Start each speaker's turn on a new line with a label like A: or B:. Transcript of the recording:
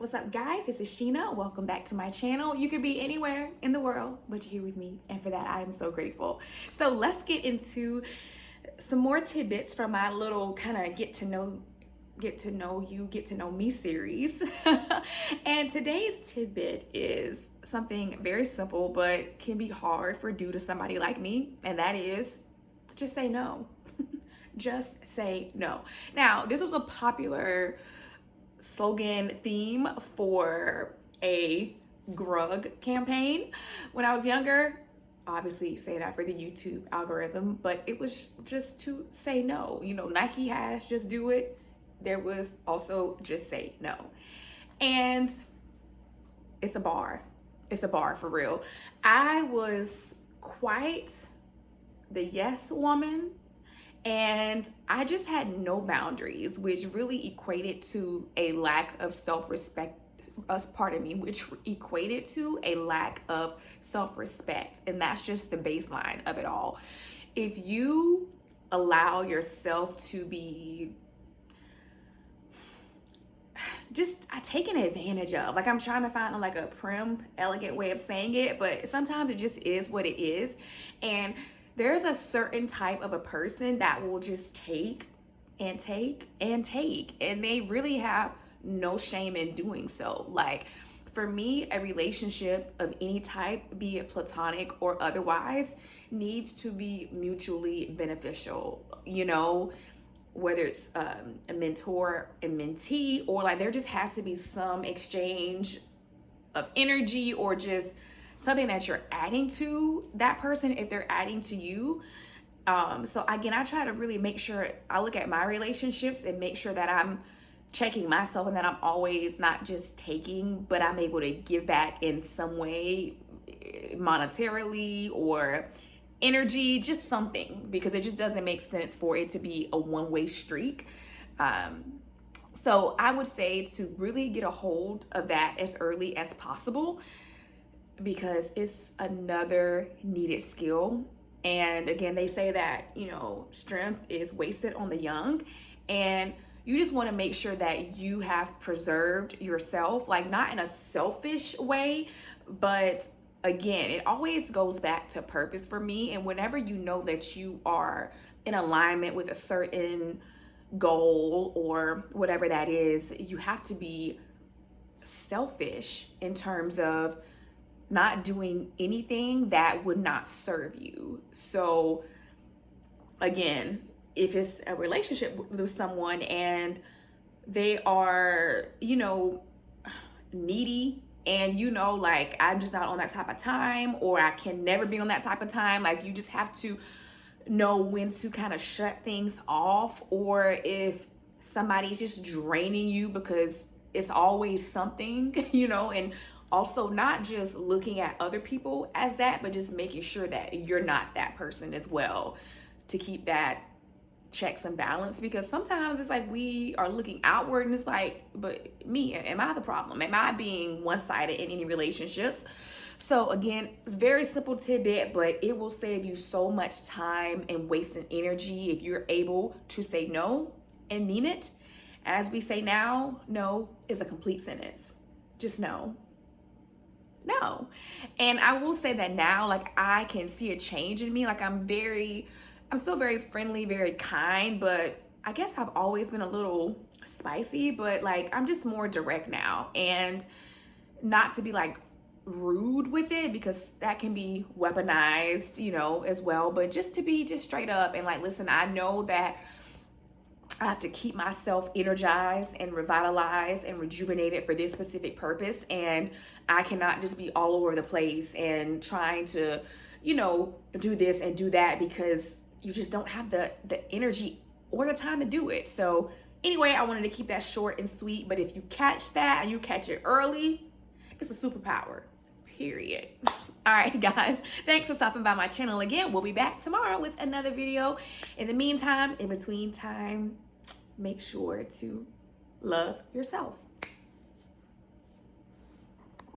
A: What's up, guys? This is Sheena. Welcome back to my channel. You could be anywhere in the world, but you're here with me, and for that I am so grateful. So let's get into some more tidbits from my little kind of get to know you, get to know me series. And today's tidbit is something very simple but can be hard for due to somebody like me, and that is just say no. Just say no. Now, this was a popular slogan theme for a grug campaign when I was younger. Obviously say that for the YouTube algorithm, but it was just to say no. You know, Nike has just do it. There was also just say no. And it's a bar. It's a bar for real. I was quite the yes woman, and I just had no boundaries, which really equated to a lack of self-respect, which equated to a lack of self-respect. And that's just the baseline of it all. If you allow yourself to be just taken advantage of, like I'm trying to find like a prim, elegant way of saying it, but sometimes it just is what it is. And there's a certain type of a person that will just take and take and take, and they really have no shame in doing so. Like for me, a relationship of any type, be it platonic or otherwise, needs to be mutually beneficial, you know, whether it's a mentor and mentee, or like there just has to be some exchange of energy or just something that you're adding to that person if they're adding to you. So again, I try to really make sure I look at my relationships and make sure that I'm checking myself and that I'm always not just taking, but I'm able to give back in some way, monetarily or energy, just something, because it just doesn't make sense for it to be a one-way streak. So I would say to really get a hold of that as early as possible, because it's another needed skill. And again, they say that, you know, strength is wasted on the young, and you just want to make sure that you have preserved yourself, like not in a selfish way, but again, it always goes back to purpose for me. And whenever you know that you are in alignment with a certain goal or whatever that is, you have to be selfish in terms of not doing anything that would not serve you. So again, if it's a relationship with someone and they are, you know, needy, and you know, like I'm just not on that type of time, or I can never be on that type of time, like you just have to know when to kind of shut things off. Or if somebody's just draining you because it's always something, you know, and also not just looking at other people as that, but just making sure that you're not that person as well, to keep that checks and balance. Because sometimes it's like we are looking outward and it's like, but me, am I the problem? Am I being one-sided in any relationships? So again, it's very simple tidbit, but it will save you so much time and wasting energy if you're able to say no and mean it. As we say now, no is a complete sentence. Just no. No. And I will say that now, like I can see a change in me. Like I'm still very friendly, very kind, but I guess I've always been a little spicy, but like I'm just more direct now. And not to be like rude with it, because that can be weaponized, you know, as well, but just to be just straight up and like, listen, I know that I have to keep myself energized and revitalized and rejuvenated for this specific purpose. And I cannot just be all over the place and trying to, you know, do this and do that, because you just don't have the energy or the time to do it. So anyway, I wanted to keep that short and sweet, but if you catch that and you catch it early, it's a superpower, period. All right, guys, thanks for stopping by my channel again. We'll be back tomorrow with another video. In the meantime, in between time, make sure to love yourself.